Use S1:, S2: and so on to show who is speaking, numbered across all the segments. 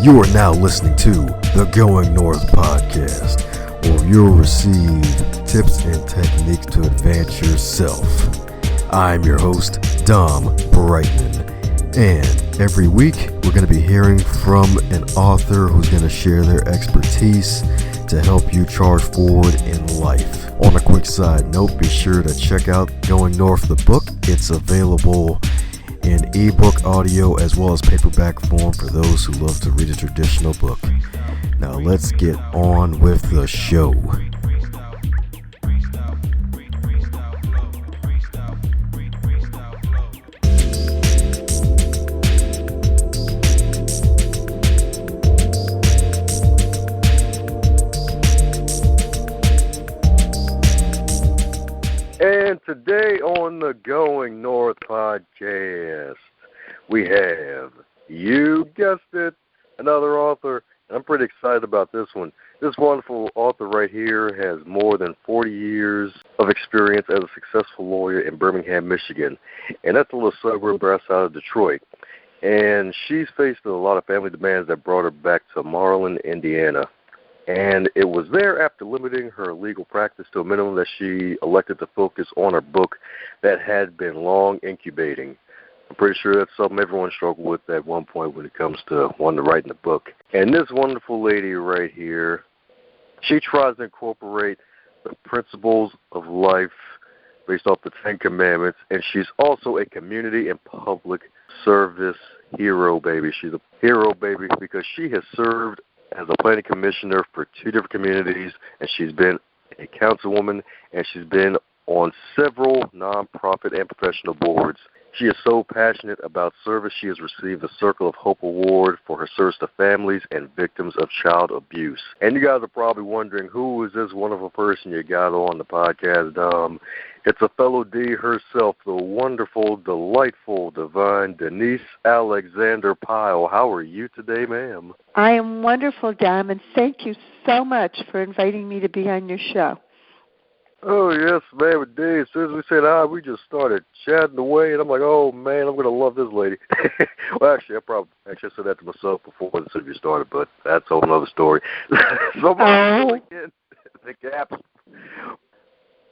S1: You are now listening to the Going North podcast, where you'll receive tips and techniques to advance yourself. I'm your host, Dom Brightman, and every week we're going to be hearing from an author who's going to share their expertise to help you charge forward in life. On a quick side note, be sure to check out Going North the book. It's available in ebook, audio, as well as paperback form for those who love to read a traditional book. Now let's get on with the show. And today on the Going North podcast, we have, you guessed it, another author. And I'm pretty excited about this one. This wonderful author right here has more than 40 years of experience as a successful lawyer in Birmingham, Michigan. And that's a little suburb outside of Detroit. And she's faced a lot of family demands that brought her back to Marlin, Indiana. And it was there, after limiting her legal practice to a minimum, that she elected to focus on her book that had been long incubating. I'm pretty sure that's something everyone struggled with at one point when it comes to wanting to write in a book. And this wonderful lady right here, she tries to incorporate the principles of life based off the Ten Commandments, and she's also a community and public service hero, baby. She's a hero, baby, because she has served as a planning commissioner for 2 different communities, and she's been a councilwoman, and she's been on several nonprofit and professional boards. She is so passionate about service, she has received the Circle of Hope Award for her service to families and victims of child abuse. And you guys are probably wondering, who is this wonderful person you got on the podcast? It's a fellow D herself, the wonderful, delightful, divine Denise Alexander Pyle. How are you today, ma'am?
S2: I am wonderful, Dom, and thank you so much for inviting me to be on your show.
S1: Oh, yes, ma'am, indeed. As soon as we said hi, we just started chatting away, and I'm like, oh, man, I'm going to love this lady. Well, actually, I said that to myself before the interview started, but that's a whole other story. So again, the gaps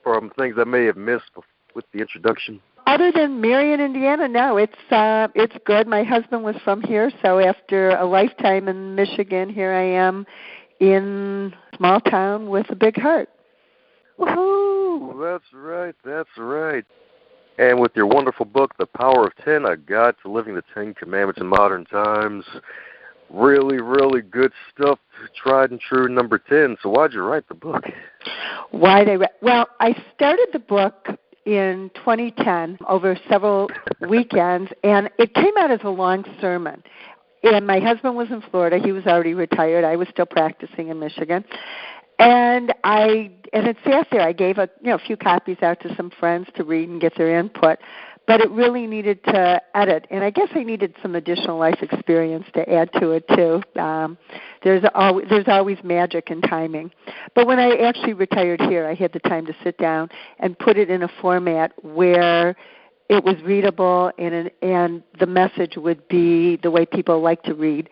S1: from things I may have missed with the introduction.
S2: Other than Marion, Indiana, no, it's good. My husband was from here, so after a lifetime in Michigan, here I am in a small town with a big heart.
S1: Woohoo! That's right. And with your wonderful book, The Power of 10, A Guide to Living the 10 Commandments in Modern Times, really, really good stuff, tried and true, number 10. So why'd you write the book?
S2: Well, I started the book in 2010 over several weekends, and it came out as a long sermon. And my husband was in Florida. He was already retired. I was still practicing in Michigan. And it sat there. I gave a few copies out to some friends to read and get their input, but it really needed to edit. And I guess I needed some additional life experience to add to it too. There's always magic in timing. But when I actually retired here, I had the time to sit down and put it in a format where it was readable and the message would be the way people like to read,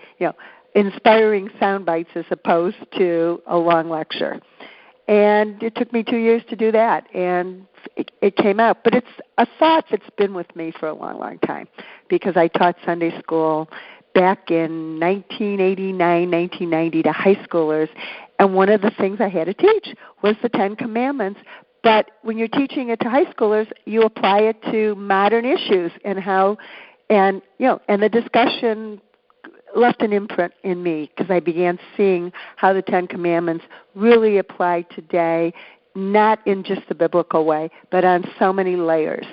S2: inspiring sound bites as opposed to a long lecture. And it took me 2 years to do that, and it came out. But it's a thought that's been with me for a long, long time, because I taught Sunday school back in 1989, 1990 to high schoolers, and one of the things I had to teach was the 10 Commandments. But when you're teaching it to high schoolers, you apply it to modern issues and the discussion left an imprint in me, because I began seeing how the 10 Commandments really apply today, not in just the biblical way, but on so many layers.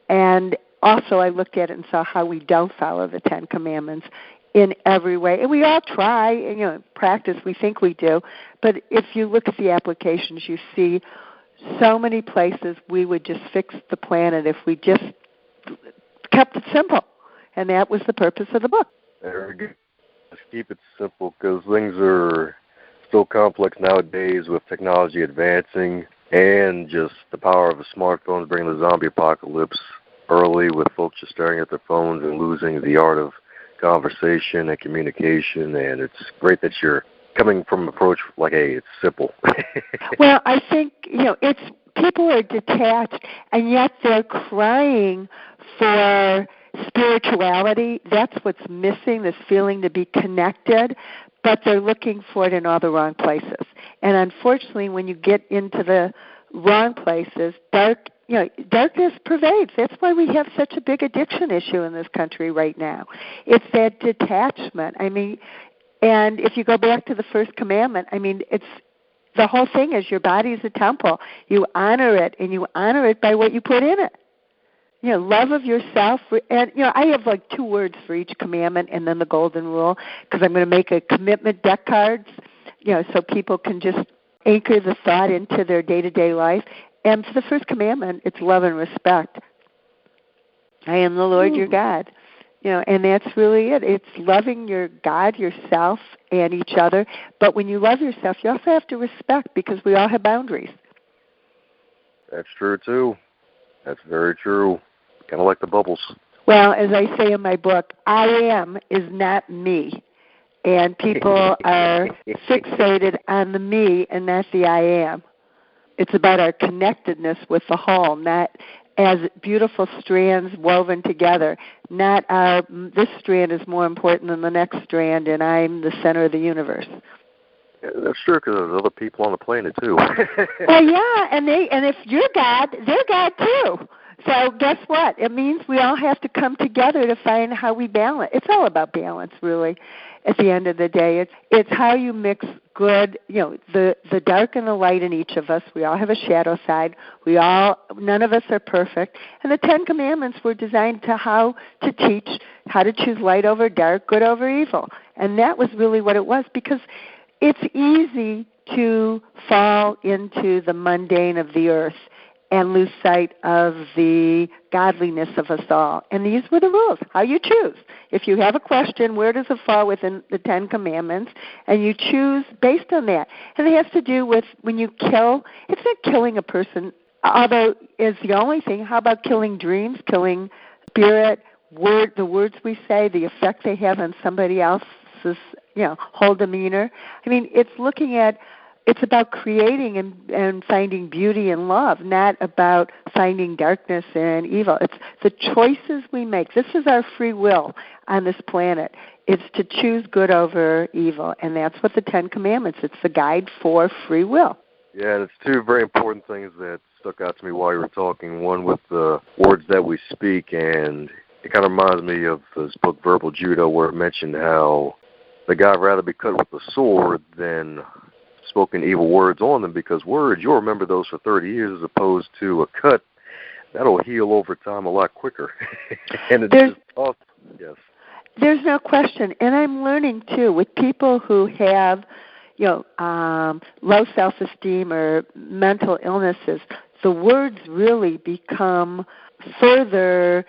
S2: And also I looked at it and saw how we don't follow the 10 Commandments in every way. And we all try, and practice, we think we do. But if you look at the applications, you see so many places we would just fix the planet if we just kept it simple. And that was the purpose of the book.
S1: Very good. Let's keep it simple, because things are still complex nowadays with technology advancing and just the power of the smartphones bringing the zombie apocalypse early, with folks just staring at their phones and losing the art of conversation and communication, and it's great that you're coming from an approach like, hey, it's simple.
S2: Well, I think, it's people are detached, and yet they're crying for spirituality. That's what's missing, this feeling to be connected, but they're looking for it in all the wrong places. And unfortunately, when you get into the wrong places, darkness pervades. That's why we have such a big addiction issue in this country right now. It's that detachment. And if you go back to the first commandment, it's the whole thing is your body is a temple. You honor it, and you honor it by what you put in it. Love of yourself. And, I have like 2 words for each commandment and then the golden rule, because I'm going to make a commitment deck cards, so people can just anchor the thought into their day-to-day life. And for the first commandment, it's love and respect. I am the Lord your God. And that's really it. It's loving your God, yourself, and each other. But when you love yourself, you also have to respect, because we all have boundaries.
S1: That's true, too. That's very true. Kind of like the bubbles.
S2: Well, as I say in my book, I am is not me. And people are fixated on the me and not the I am. It's about our connectedness with the whole, not as beautiful strands woven together. Not this strand is more important than the next strand, and I'm the center of the universe.
S1: Yeah, that's true, because there's other people on the planet too.
S2: Well, yeah, and if you're God, they're God too. So guess what? It means we all have to come together to find how we balance. It's all about balance, really. At the end of the day, it's how you mix good, the dark and the light in each of us. We all have a shadow side. None of us are perfect. And the 10 Commandments were designed to how to teach how to choose light over dark, good over evil. And that was really what it was, because it's easy to fall into the mundane of the earth and lose sight of the godliness of us all. And these were the rules, how you choose. If you have a question, where does it fall within the 10 Commandments? And you choose based on that. And it has to do with when you kill, it's not killing a person, although it's the only thing. How about killing dreams, killing spirit, the words we say, the effect they have on somebody else's, whole demeanor? It's about creating and finding beauty and love, not about finding darkness and evil. It's the choices we make. This is our free will on this planet. It's to choose good over evil, and that's what the 10 Commandments. It's the guide for free will.
S1: Yeah, and it's 2 very important things that stuck out to me while you were talking. One with the words that we speak, and it kind of reminds me of this book, Verbal Judo, where it mentioned how the guy would rather be cut with a sword than spoken evil words on them, because words, you'll remember those for 30 years as opposed to a cut that'll heal over time a lot quicker. And it's just tough. Yes.
S2: There's no question. And I'm learning, too, with people who have, low self-esteem or mental illnesses, the words really become further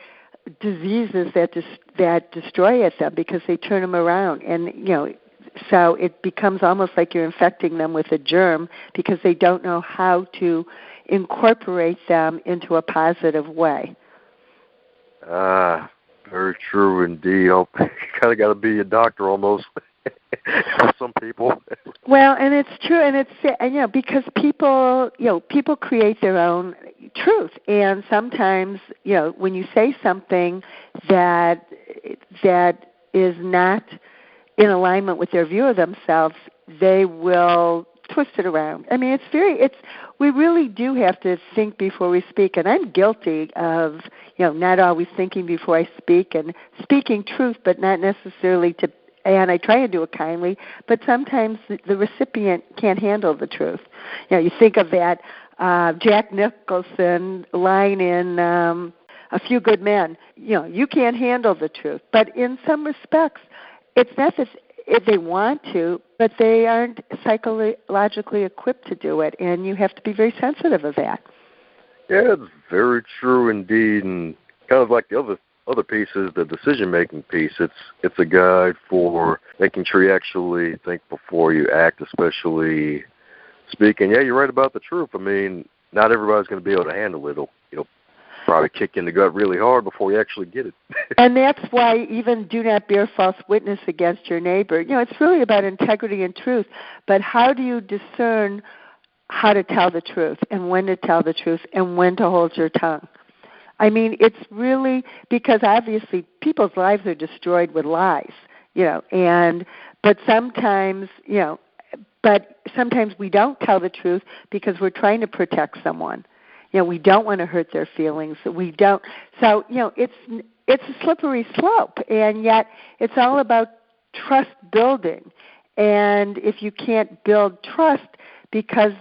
S2: diseases that destroy them, because they turn them around. And, so it becomes almost like you're infecting them with a germ, because they don't know how to incorporate them into a positive way.
S1: Very true indeed. You kind of got to be a doctor almost for some people.
S2: Well, and it's true, and because people create their own truth, and sometimes, when you say something that is not in alignment with their view of themselves, they will twist it around. We really do have to think before we speak, and I'm guilty of, not always thinking before I speak, and speaking truth, but not necessarily and I try to do it kindly, but sometimes the recipient can't handle the truth. You think of that Jack Nicholson line in A Few Good Men, you can't handle the truth. But in some respects, it's not that if they want to, but they aren't psychologically equipped to do it, and you have to be very sensitive of that.
S1: Yeah, it's very true indeed, and kind of like the other piece is the decision-making piece. It's a guide for making sure you actually think before you act, especially speaking. Yeah, you're right about the truth. Not everybody's going to be able to handle it. probably kick in the gut really hard before you actually get it.
S2: And that's why even do not bear false witness against your neighbor. It's really about integrity and truth. But how do you discern how to tell the truth and when to tell the truth and when to hold your tongue? I mean, it's really because obviously people's lives are destroyed with lies, but sometimes we don't tell the truth because we're trying to protect someone. We don't want to hurt their feelings. We don't. So, it's a slippery slope, and yet it's all about trust building. And if you can't build trust because,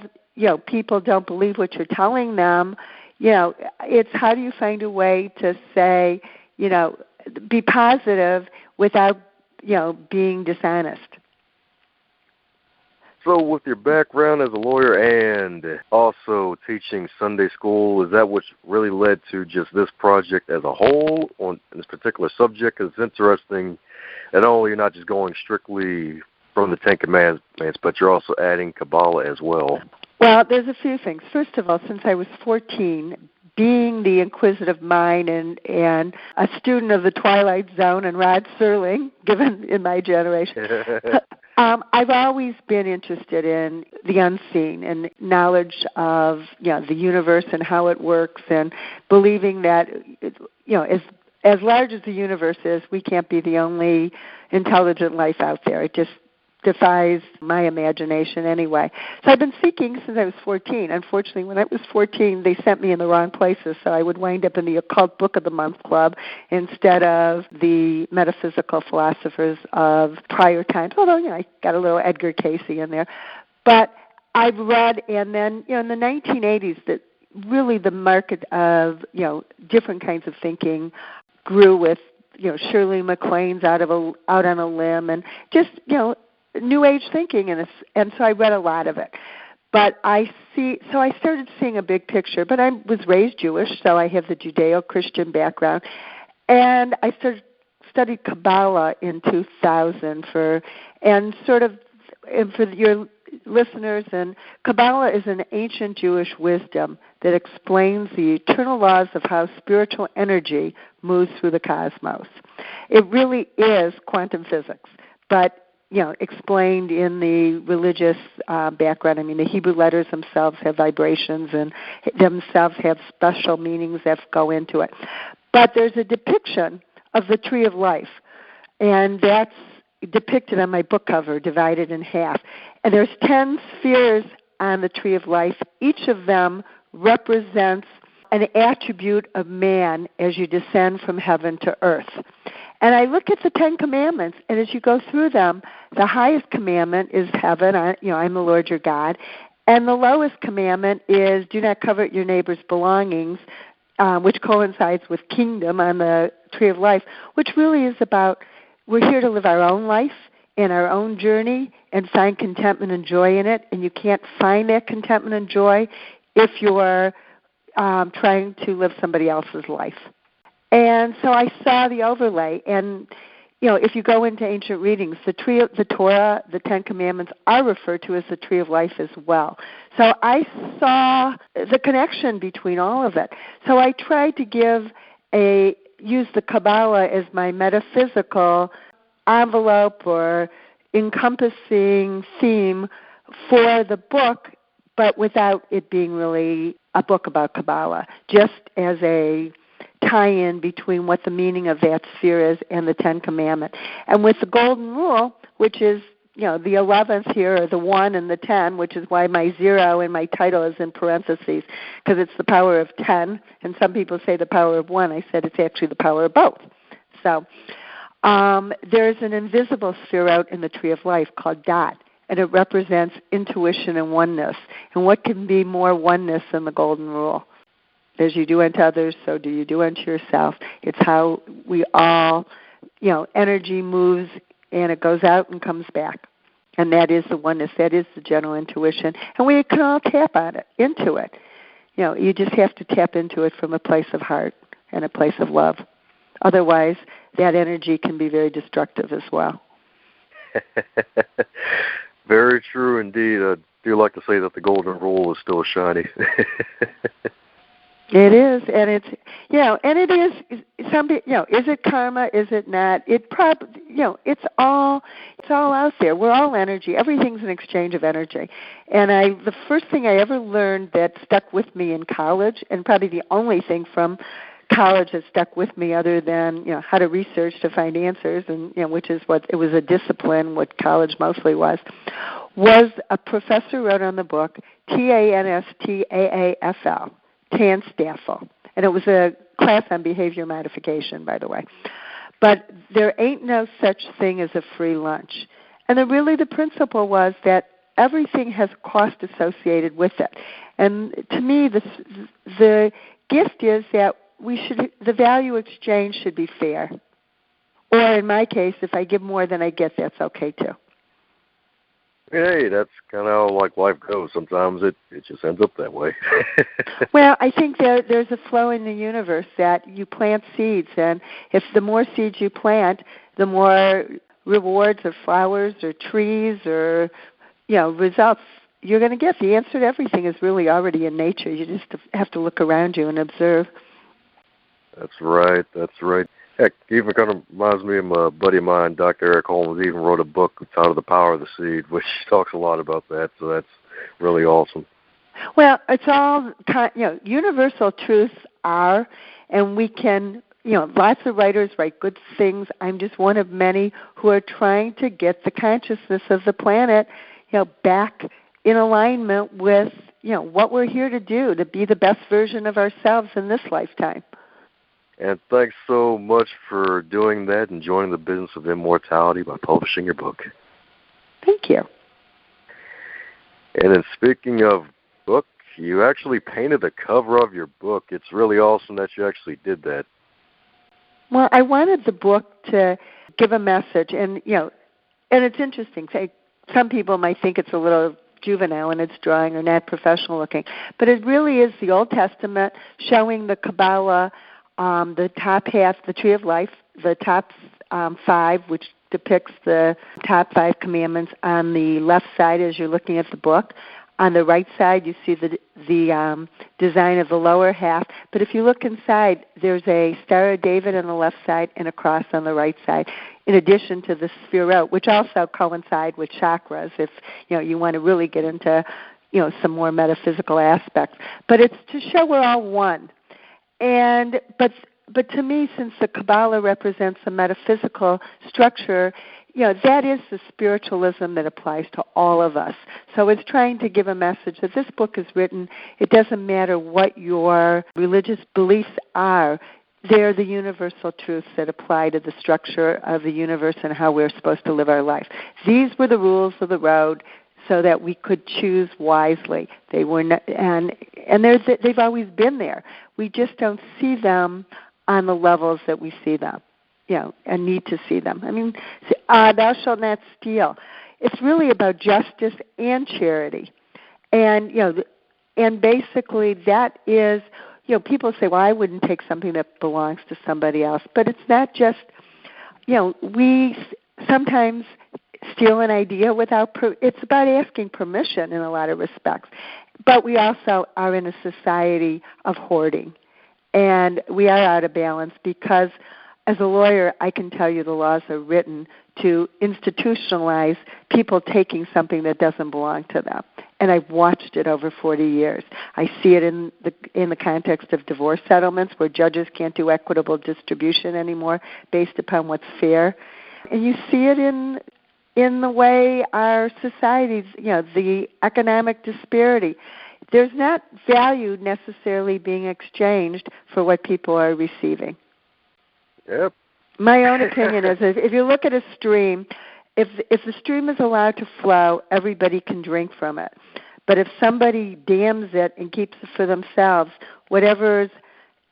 S2: people don't believe what you're telling them, it's how do you find a way to say, be positive without, being dishonest.
S1: So with your background as a lawyer and also teaching Sunday school, is that what really led to just this project as a whole on this particular subject? Because it's interesting that only you're not just going strictly from the Ten Commandments, but you're also adding Kabbalah as well.
S2: Well, there's a few things. First of all, since I was 14, being the inquisitive mind and a student of the Twilight Zone and Rod Serling, given in my generation, I've always been interested in the unseen and knowledge of the universe and how it works, and believing that as large as the universe is, we can't be the only intelligent life out there. It just defies my imagination anyway. So I've been seeking since I was 14. Unfortunately, when I was 14, they sent me in the wrong places, so I would wind up in the Occult Book of the Month Club instead of the metaphysical philosophers of prior times, although, I got a little Edgar Casey in there. But I've read, and then, in the 1980s, that really the market of, different kinds of thinking grew with, Shirley MacLaine's Out on a Limb, and just, New Age thinking, and so I read a lot of it. But I started seeing a big picture. But I was raised Jewish, so I have the Judeo-Christian background, and I studied Kabbalah in 2000 for your listeners. And Kabbalah is an ancient Jewish wisdom that explains the eternal laws of how spiritual energy moves through the cosmos. It really is quantum physics, but explained in the religious background. I mean, the Hebrew letters themselves have vibrations and themselves have special meanings that go into it. But there's a depiction of the tree of life, and that's depicted on my book cover, divided in half. And there's 10 spheres on the tree of life. Each of them represents an attribute of man as you descend from heaven to earth. And I look at the 10 Commandments, and as you go through them, the highest commandment is heaven, I'm the Lord your God. And the lowest commandment is do not covet your neighbor's belongings, which coincides with kingdom on the tree of life, which really is about we're here to live our own life and our own journey and find contentment and joy in it. And you can't find that contentment and joy if you're trying to live somebody else's life. And so I saw the overlay, and if you go into ancient readings, the Torah, the 10 Commandments are referred to as the tree of life as well. So I saw the connection between all of it. So I tried to use the Kabbalah as my metaphysical envelope or encompassing theme for the book, but without it being really a book about Kabbalah, just as a tie-in between what the meaning of that sphere is and the 10 Commandments. And with the Golden Rule, which is, the 11th here, or the 1 and the 10, which is why my 0 in my title is in parentheses, because it's the power of 10, and some people say the power of 1. I said it's actually the power of both. So there's an invisible sphere out in the tree of life called Dot, and it represents intuition and oneness. And what can be more oneness than the Golden Rule? As you do unto others, so do you do unto yourself. It's how we all, energy moves and it goes out and comes back. And that is the oneness. That is the general intuition. And we can all tap on it, into it. You just have to tap into it from a place of heart and a place of love. Otherwise, that energy can be very destructive as well.
S1: Very true indeed. I do like to say that the Golden Rule is still shiny.
S2: It is, and it's, and it is, is it karma, is it not? It probably, it's all out there. We're all energy. Everything's an exchange of energy. And the first thing I ever learned that stuck with me in college, and probably the only thing from college that stuck with me other than, how to research to find answers, and, which is what, it was a discipline, what college mostly was a professor wrote on the book, TANSTAAFL. TANSTAFL. And it was a class on behavior modification, by the way. But there ain't no such thing as a free lunch. And the principle was that everything has cost associated with it. And to me, the gift is that the value exchange should be fair. Or in my case, if I give more than I get, that's okay too.
S1: Hey, that's kind of how life goes. Sometimes it just ends up that way.
S2: Well, I think there's a flow in the universe that you plant seeds, and if the more seeds you plant, the more rewards or flowers or trees or results you're going to get. The answer to everything is really already in nature. You just have to look around you and observe.
S1: That's right. Heck, even kind of reminds me of a buddy of mine, Dr. Eric Holmes. He even wrote a book entitled The Power of the Seed, which talks a lot about that, so that's really awesome.
S2: Well, it's all, universal truths are, and we can, lots of writers write good things. I'm just one of many who are trying to get the consciousness of the planet, back in alignment with, what we're here to do, to be the best version of ourselves in this lifetime.
S1: And thanks so much for doing that and joining the business of immortality by publishing your book.
S2: Thank you.
S1: And then speaking of book, you actually painted the cover of your book. It's really awesome that you actually did that.
S2: Well, I wanted the book to give a message, and and it's interesting. Some people might think it's a little juvenile in its drawing or not professional looking, but it really is the Old Testament showing the Kabbalah. The top half, the Tree of Life, the top 5, which depicts the top 5 commandments on the left side as you're looking at the book. On the right side, you see the design of the lower half. But if you look inside, there's a Star of David on the left side and a cross on the right side, in addition to the Sphirot, which also coincide with chakras if you want to really get into some more metaphysical aspects. But it's to show we're all one. But to me, since the Kabbalah represents a metaphysical structure, that is the spiritualism that applies to all of us. So it's trying to give a message that this book is written. It doesn't matter what your religious beliefs are. They're the universal truths that apply to the structure of the universe and how we're supposed to live our life. These were the rules of the road, so that we could choose wisely. They were not, and they've always been there. We just don't see them on the levels that we see them, and need to see them. I mean, thou shalt not steal. It's really about justice and charity, and and basically that is, people say, well, I wouldn't take something that belongs to somebody else, but it's not just, we sometimes steal an idea without, it's about asking permission in a lot of respects. But we also are in a society of hoarding, and we are out of balance because as a lawyer, I can tell you the laws are written to institutionalize people taking something that doesn't belong to them. And I've watched it over 40 years. I see it in the context of divorce settlements where judges can't do equitable distribution anymore based upon what's fair. And you see it in the way our societies, the economic disparity. There's not value necessarily being exchanged for what people are receiving.
S1: Yep.
S2: My own opinion is if you look at a stream, if the stream is allowed to flow, everybody can drink from it. But if somebody dams it and keeps it for themselves, whatever's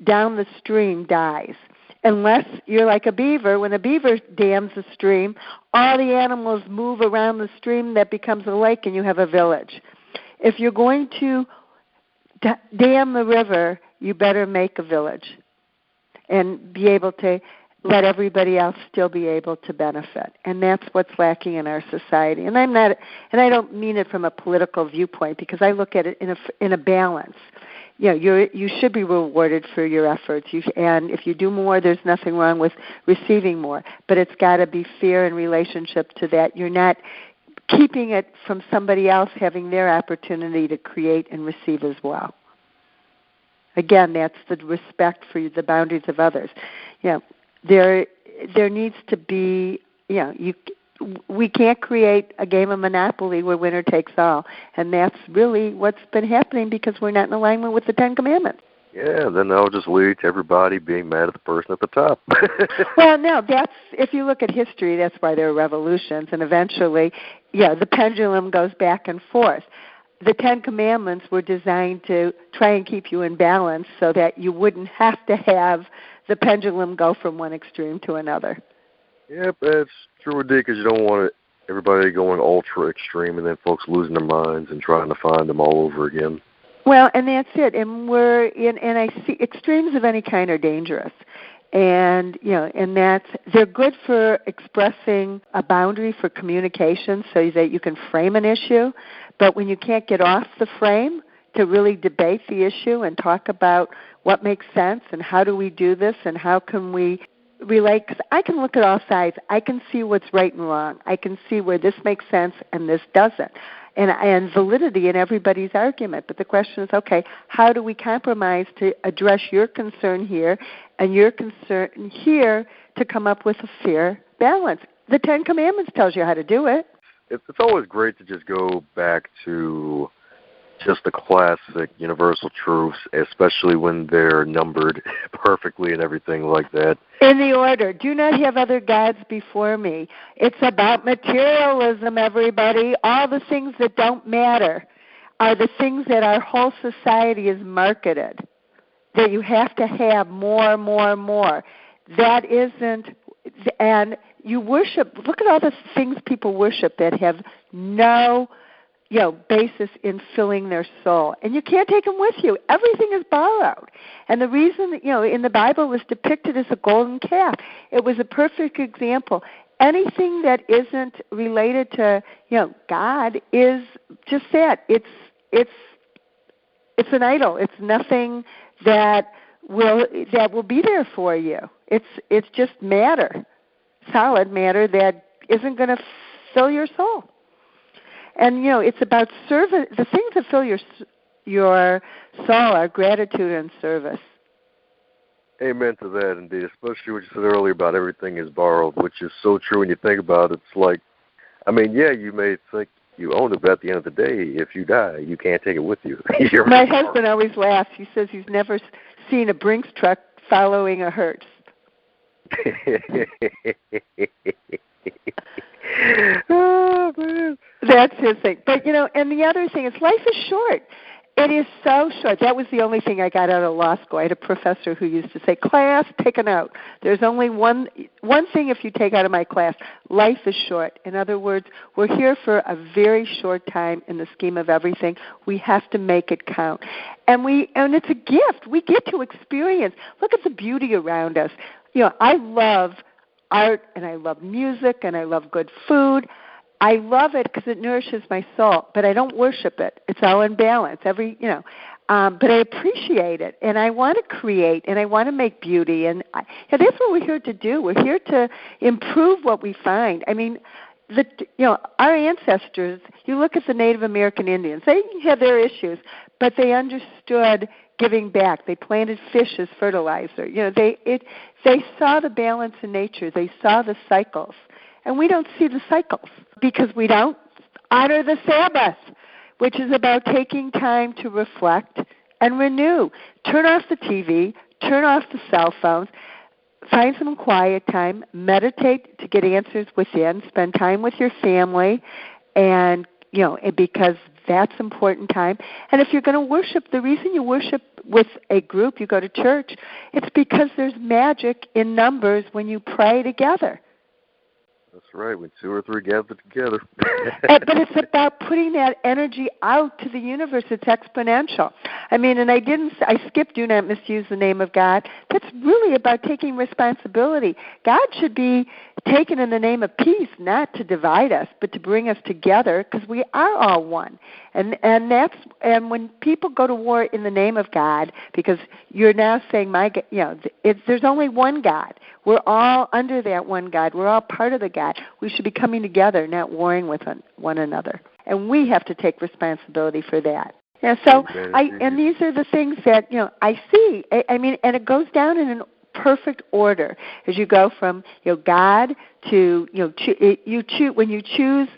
S2: down the stream dies. Unless you're like a beaver. When a beaver dams a stream, all the animals move around the stream that becomes a lake and you have a village. If you're going to dam the river, you better make a village and be able to let everybody else still be able to benefit. And that's what's lacking in our society. And I don't mean it from a political viewpoint because I look at it in a balance. you should be rewarded for your efforts. And if you do more, there's nothing wrong with receiving more. But it's got to be fair in relationship to that. You're not keeping it from somebody else having their opportunity to create and receive as well. Again, that's the respect for the boundaries of others. There needs to be, we can't create a game of Monopoly where winner takes all. And that's really what's been happening because we're not in alignment with the Ten Commandments.
S1: Yeah, then that'll just lead to everybody being mad at the person at the top.
S2: Well, no, if you look at history, that's why there are revolutions. And eventually, the pendulum goes back and forth. The Ten Commandments were designed to try and keep you in balance so that you wouldn't have to have the pendulum go from one extreme to another.
S1: Yep, that's true, because you don't want everybody going ultra extreme and then folks losing their minds and trying to find them all over again.
S2: Well, and that's it. And and I see extremes of any kind are dangerous. And, and they're good for expressing a boundary for communication so that you can frame an issue. But when you can't get off the frame to really debate the issue and talk about what makes sense and how do we do this and how can we relate, because I can look at all sides. I can see what's right and wrong. I can see where this makes sense and this doesn't. And validity in everybody's argument. But the question is, okay, how do we compromise to address your concern here and your concern here to come up with a fair balance? The Ten Commandments tells you how to do it.
S1: It's always great to just go back to just the classic universal truths, especially when they're numbered perfectly and everything like that.
S2: In the order, do not have other gods before me. It's about materialism, everybody. All the things that don't matter are the things that our whole society is marketed, that you have to have more, more, more. That isn't, and you worship, look at all the things people worship that have no basis in filling their soul. And you can't take them with you. Everything is borrowed. And the reason, in the Bible was depicted as a golden calf. It was a perfect example. Anything that isn't related to, God is just that. It's an idol. It's nothing that will be there for you. It's just matter, solid matter that isn't going to fill your soul. And, it's about service. The things that fill your soul are gratitude and service.
S1: Amen to that, indeed, especially what you said earlier about everything is borrowed, which is so true when you think about it. It's like, you may think you own it, but at the end of the day, if you die, you can't take it with you.
S2: My husband always laughs. He says he's never seen a Brinks truck following a hearse.
S1: Oh, man.
S2: That's his thing. But, and the other thing is life is short. It is so short. That was the only thing I got out of law school. I had a professor who used to say, class, take a note. There's only one thing if you take out of my class. Life is short. In other words, we're here for a very short time in the scheme of everything. We have to make it count. And it's a gift. We get to experience. Look at the beauty around us. I love art, and I love music, and I love good food. I love it because it nourishes my soul, but I don't worship it. It's all in balance. But I appreciate it, and I want to create, and I want to make beauty, and that's what we're here to do. We're here to improve what we find. Our ancestors. You look at the Native American Indians; they had their issues, but they understood giving back. They planted fish as fertilizer. They saw the balance in nature. They saw the cycles. And we don't see the cycles because we don't honor the Sabbath, which is about taking time to reflect and renew. Turn off the TV, turn off the cell phones, find some quiet time, meditate to get answers within, spend time with your family, and because that's important time. And if you're going to worship, the reason you worship with a group, you go to church, it's because there's magic in numbers when you pray together.
S1: That's right, when two or three gather together.
S2: But it's about putting that energy out to the universe. It's exponential. And I skipped do not misuse the name of God. That's really about taking responsibility. God should be taken in the name of peace, not to divide us, but to bring us together because we are all one. And when people go to war in the name of God, because you're now saying there's only one God. We're all under that one God. We're all part of the God. We should be coming together, not warring with one another. And we have to take responsibility for that. Yeah, so and these are the things that I see. I mean, and it goes down in an perfect order as you go from God to when you choose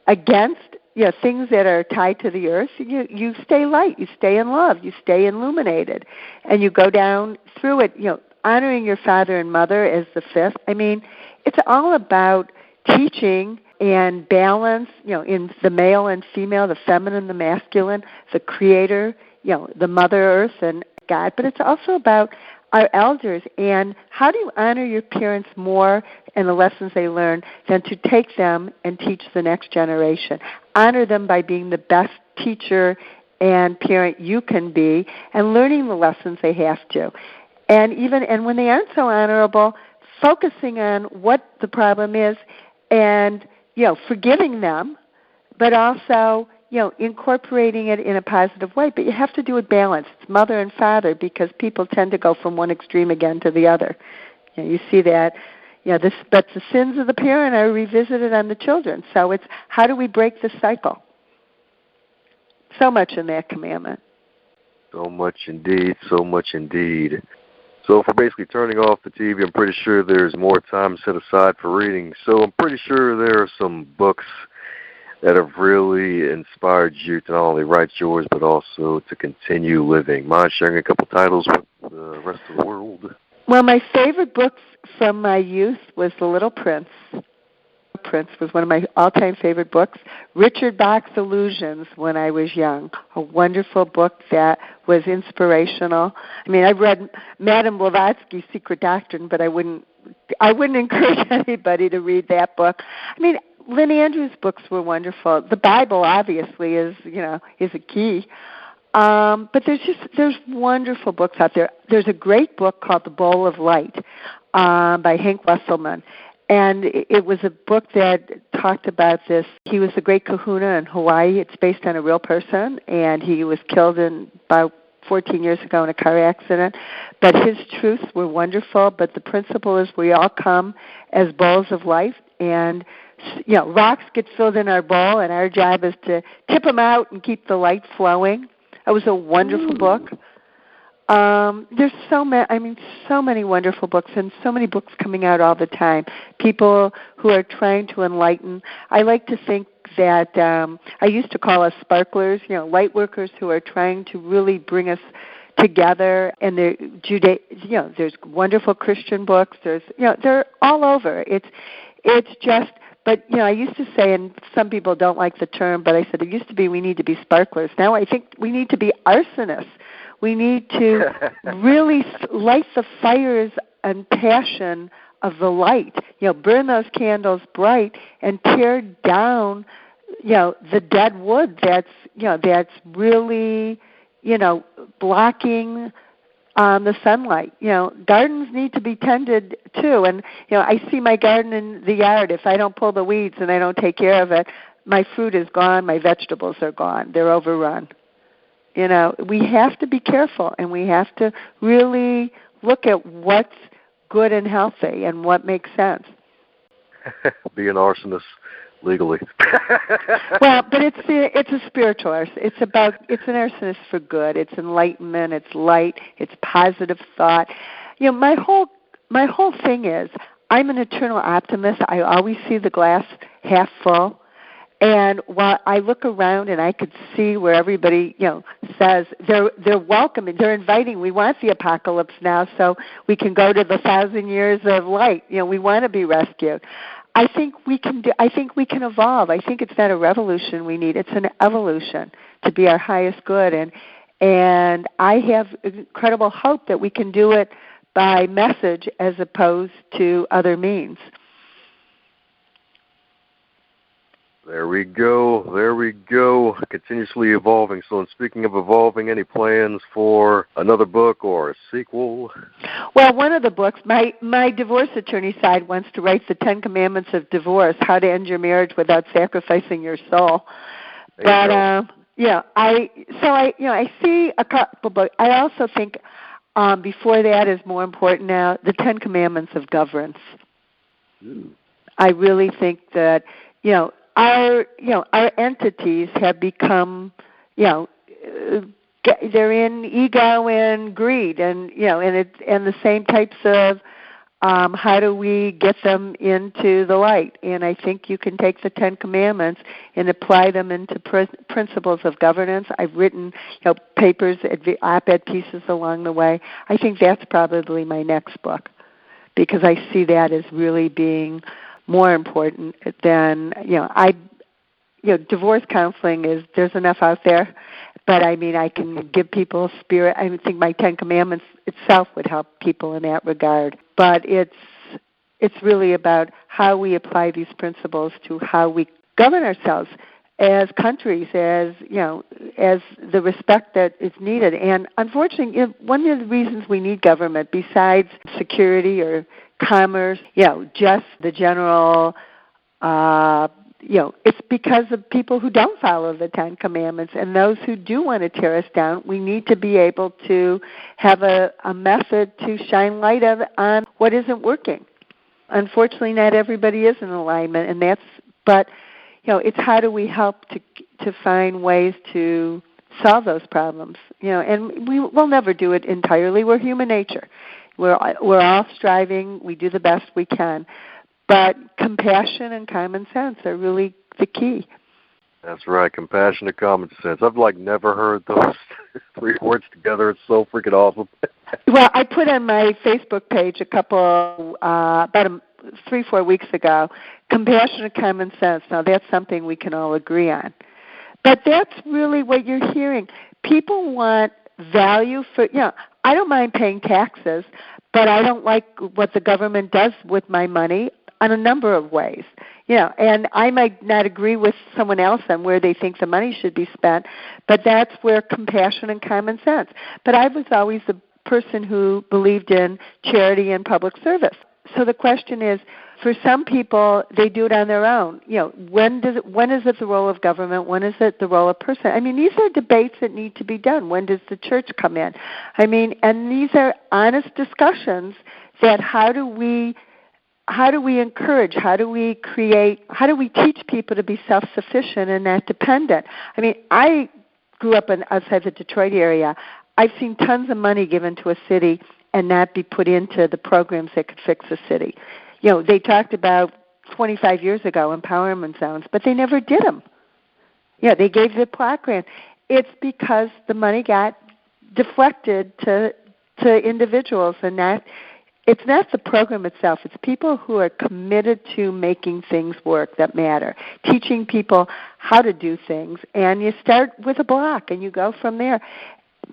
S2: against things that are tied to the earth, you stay light, you stay in love, you stay illuminated, and you go down through it. Honoring your father and mother as the fifth. I mean, it's all about teaching and balance, in the male and female, the feminine, the masculine, the creator, the Mother Earth and God. But it's also about our elders and how do you honor your parents more and the lessons they learn than to take them and teach the next generation. Honor them by being the best teacher and parent you can be and learning the lessons they have to. And when they aren't so honorable, focusing on what the problem is and, forgiving them, but also, incorporating it in a positive way. But you have to do it balanced. It's mother and father because people tend to go from one extreme again to the other. You see that, but the sins of the parent are revisited on the children. So it's how do we break the cycle? So much in that commandment.
S1: So much indeed, so much indeed. So if we're basically turning off the TV, I'm pretty sure there's more time set aside for reading. So I'm pretty sure there are some books that have really inspired you to not only write yours, but also to continue living. Mind sharing a couple titles with the rest of the world?
S2: Well, my favorite books from my youth was The Little Prince. Prince was one of my all-time favorite books. Richard Bach's Illusions when I was young, a wonderful book that was inspirational. I mean, I've read Madame Blavatsky's Secret Doctrine, but I wouldn't encourage anybody to read that book. I mean, Lynn Andrews' books were wonderful. The Bible, obviously, is a key. But there's wonderful books out there. There's a great book called The Bowl of Light by Hank Wesselman. And it was a book that talked about this. He was the great kahuna in Hawaii. It's based on a real person, and he was killed about 14 years ago in a car accident. But his truths were wonderful. But the principle is we all come as bowls of life, and rocks get filled in our bowl, and our job is to tip them out and keep the light flowing. It was a wonderful book. There's so many wonderful books and so many books coming out all the time. People who are trying to enlighten. I like to think that I used to call us sparklers, light workers who are trying to really bring us together. And there's wonderful Christian books. They're all over. It's just. But, I used to say, and some people don't like the term, but I said it used to be we need to be sparklers. Now I think we need to be arsonists. We need to really light the fires and passion of the light. Burn those candles bright and tear down, the dead wood that's really, blocking the sunlight. Gardens need to be tended too. And, I see my garden in the yard. If I don't pull the weeds and I don't take care of it, my fruit is gone, my vegetables are gone. They're overrun. We have to be careful, and we have to really look at what's good and healthy and what makes sense.
S1: Be an arsonist legally.
S2: Well, but it's a spiritual arsonist. It's an arsonist for good. It's enlightenment. It's light. It's positive thought. My whole thing is I'm an eternal optimist. I always see the glass half full. And while I look around and I could see where everybody, says they're welcoming, they're inviting. We want the apocalypse now, so we can go to the 1,000 years of light. We want to be rescued. I think we can evolve. I think it's not a revolution we need; it's an evolution to be our highest good. And I have incredible hope that we can do it by message as opposed to other means.
S1: There we go. Continuously evolving. So, in speaking of evolving, any plans for another book or a sequel?
S2: Well, one of the books, my divorce attorney side wants to write the 10 Commandments of Divorce, how to end your marriage without sacrificing your soul. I see a couple books. I also think before that is more important now, the Ten Commandments of Governance.
S1: Ooh.
S2: I really think that our entities have become they're in ego and greed, and the same types of how do we get them into the light? And I think you can take the Ten Commandments and apply them into principles of governance. I've written papers, op-ed pieces along the way. I think that's probably my next book, because I see that as really being more important than divorce counseling is. There's enough out there. But I mean, I can give people spirit. I think my Ten Commandments itself would help people in that regard. But it's really about how we apply these principles to how we govern ourselves as countries, as the respect that is needed. And unfortunately, one of the reasons we need government, besides security or commerce, just the general. It's because of people who don't follow the Ten Commandments, and those who do want to tear us down. We need to be able to have a method to shine light on what isn't working. Unfortunately, not everybody is in alignment, but it's how do we help to find ways to solve those problems. And we'll never do it entirely. We're human nature. We're all striving. We do the best we can. But compassion and common sense are really the key.
S1: That's right, compassion and common sense. I've never heard those three words together. It's so freaking awesome.
S2: Well, I put on my Facebook page about 3-4 weeks ago, compassion and common sense. Now that's something we can all agree on. But that's really what you're hearing. People want value for, I don't mind paying taxes, but I don't like what the government does with my money on a number of ways. And I might not agree with someone else on where they think the money should be spent, but that's where compassion and common sense. But I was always the person who believed in charity and public service. So the question is, for some people, they do it on their own. When is it the role of government? When is it the role of person? I mean, these are debates that need to be done. When does the church come in? I mean, and these are honest discussions that how do we encourage, how do we create, how do we teach people to be self-sufficient and not dependent? I mean, I grew up outside the Detroit area. I've seen tons of money given to a city and not be put into the programs that could fix the city. They talked about 25 years ago empowerment zones, but they never did them. They gave the block grant. It's because the money got deflected to individuals, and it's not the program itself. It's people who are committed to making things work that matter, teaching people how to do things. And you start with a block, and you go from there.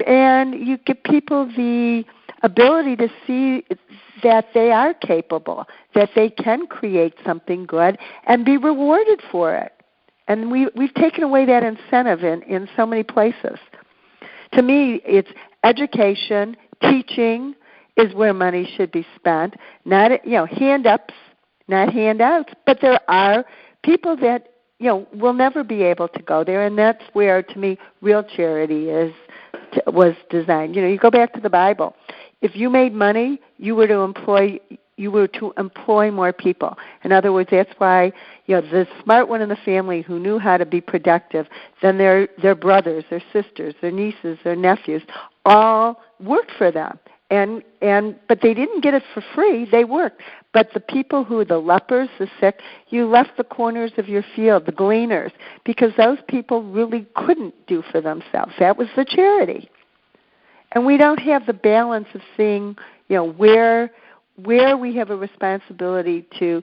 S2: And you give people the ability to see that they are capable, that they can create something good and be rewarded for it. And we've taken away that incentive in so many places. To me, it's education, teaching, is where money should be spent, not hand-ups, not handouts. But there are people that will never be able to go there, and that's where, to me, real charity was designed. You go back to the Bible. If you made money, you were to employ more people. In other words, that's why the smart one in the family who knew how to be productive, then their brothers, their sisters, their nieces, their nephews, all worked for them. But they didn't get it for free. They worked. But the people the lepers, the sick, you left the corners of your field, the gleaners, because those people really couldn't do for themselves. That was the charity. And we don't have the balance of seeing, where we have a responsibility to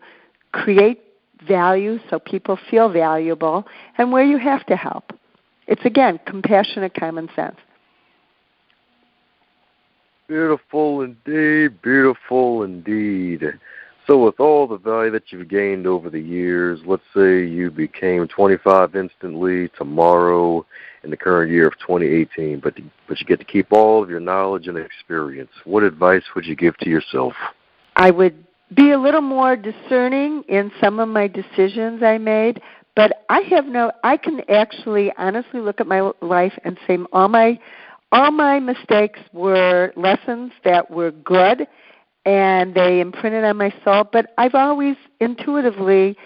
S2: create value so people feel valuable, and where you have to help. It's, again, compassionate common sense.
S1: Beautiful indeed, beautiful indeed. So with all the value that you've gained over the years, let's say you became 25 instantly tomorrow in the current year of 2018, but you get to keep all of your knowledge and experience. What advice would you give to yourself?
S2: I would be a little more discerning in some of my decisions I made, But I can actually honestly look at my life and say all my mistakes were lessons that were good, and they imprinted on my soul. But I've always intuitively,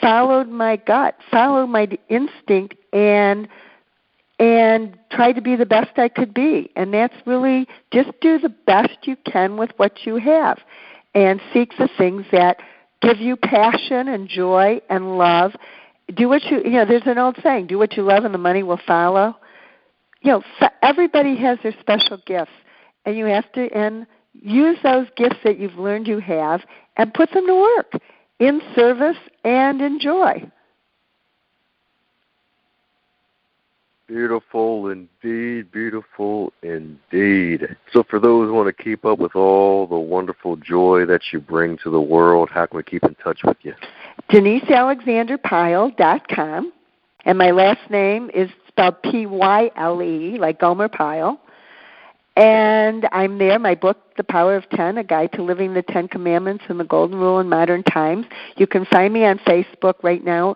S2: followed my gut, followed my instinct, and try to be the best I could be. And that's really just do the best you can with what you have and seek the things that give you passion and joy and love. Do what there's an old saying, do what you love and the money will follow. Everybody has their special gifts, and you have to use those gifts that you've learned you have and put them to work in service and in joy.
S1: Beautiful indeed, beautiful indeed. So for those who want to keep up with all the wonderful joy that you bring to the world, how can we keep in touch with you?
S2: DeniseAlexanderPyle.com, and my last name is spelled Pyle, like Gomer Pyle. And I'm there. My book, The Power of 10, A Guide to Living the 10 Commandments and the Golden Rule in Modern Times. You can find me on Facebook right now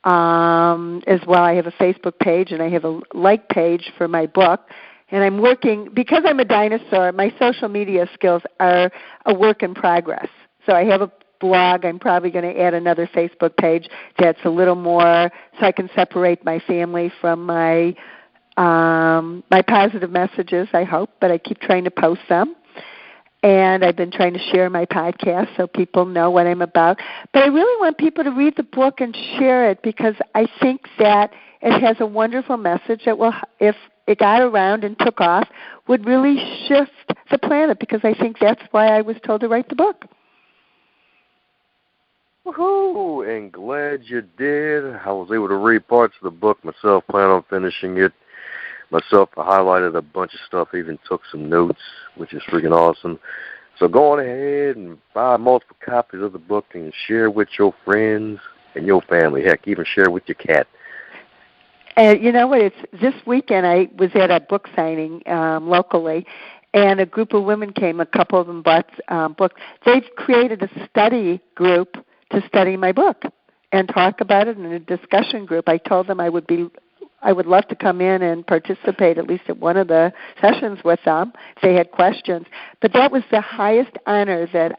S2: as well. I have a Facebook page, and I have a like page for my book. And I'm working, because I'm a dinosaur, my social media skills are a work in progress. So I have a blog. I'm probably going to add another Facebook page that's a little more so I can separate my family from my positive messages, I hope, but I keep trying to post them. And I've been trying to share my podcast so people know what I'm about. But I really want people to read the book and share it, because I think that it has a wonderful message that will, if it got around and took off, would really shift the planet, because I think that's why I was told to write the book.
S1: Woohoo! And glad you did. I was able to read parts of the book myself, plan on finishing it. Myself, I highlighted a bunch of stuff, even took some notes, which is freaking awesome. So go on ahead and buy multiple copies of the book and share with your friends and your family. Heck, even share with your cat.
S2: You know what? It's this weekend. I was at a book signing locally, and a group of women came. A couple of them bought books. They've created a study group to study my book and talk about it in a discussion group. I told them I would love to come in and participate at least at one of the sessions with them if they had questions. But that was the highest honor that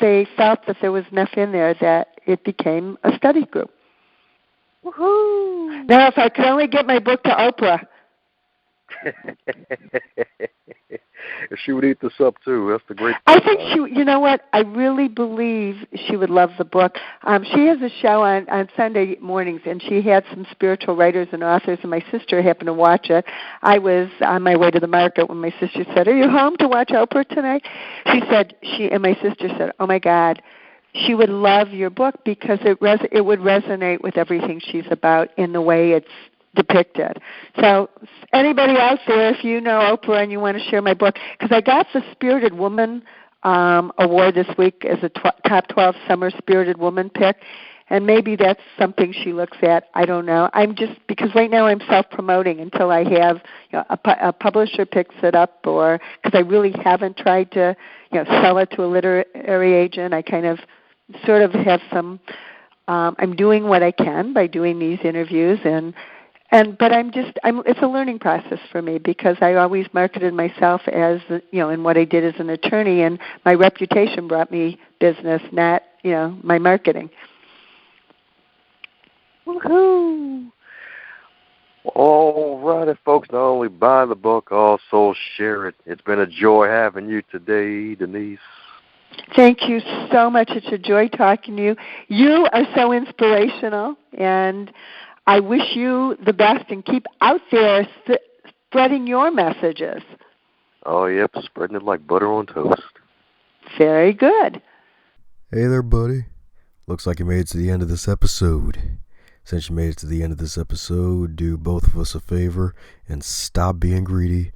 S2: they felt that there was enough in there that it became a study group.
S1: Woohoo!
S2: Now, if I could only get my book to Oprah.
S1: She would eat this up too. That's the great
S2: part. I think you know what? I really believe she would love the book. She has a show on Sunday mornings, and she had some spiritual writers and authors, and my sister happened to watch it. I was on my way to the market when my sister said, "Are you home to watch Oprah tonight?" And my sister said, "Oh my God, she would love your book, because it would resonate with everything she's about in the way it's depicted." So anybody out there, if you know Oprah and you want to share my book, because I got the Spirited Woman award this week as a top 12 summer Spirited Woman pick, and maybe that's something she looks at. I don't know. Because right now I'm self-promoting until I have a publisher picks it up, or because I really haven't tried to sell it to a literary agent. I kind of sort of have some. I'm doing what I can by doing these interviews, but it's a learning process for me, because I always marketed myself as, in what I did as an attorney, and my reputation brought me business, not, my marketing.
S1: Woohoo! All righty, folks, not only buy the book, also share it. It's been a joy having you today, Denise.
S2: Thank you so much. It's a joy talking to you. You are so inspirational, and I wish you the best, and keep out there spreading your messages.
S1: Oh, yep, spreading it like butter on toast.
S2: Very good.
S3: Hey there, buddy. Looks like you made it to the end of this episode. Since you made it to the end of this episode, do both of us a favor and stop being greedy.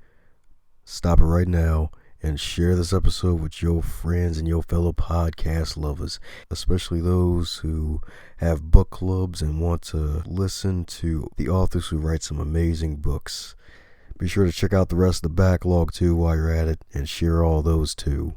S3: Stop it right now and share this episode with your friends and your fellow podcast lovers, especially those who have book clubs and want to listen to the authors who write some amazing books. Be sure to check out the rest of the backlog too while you're at it, and share all those too.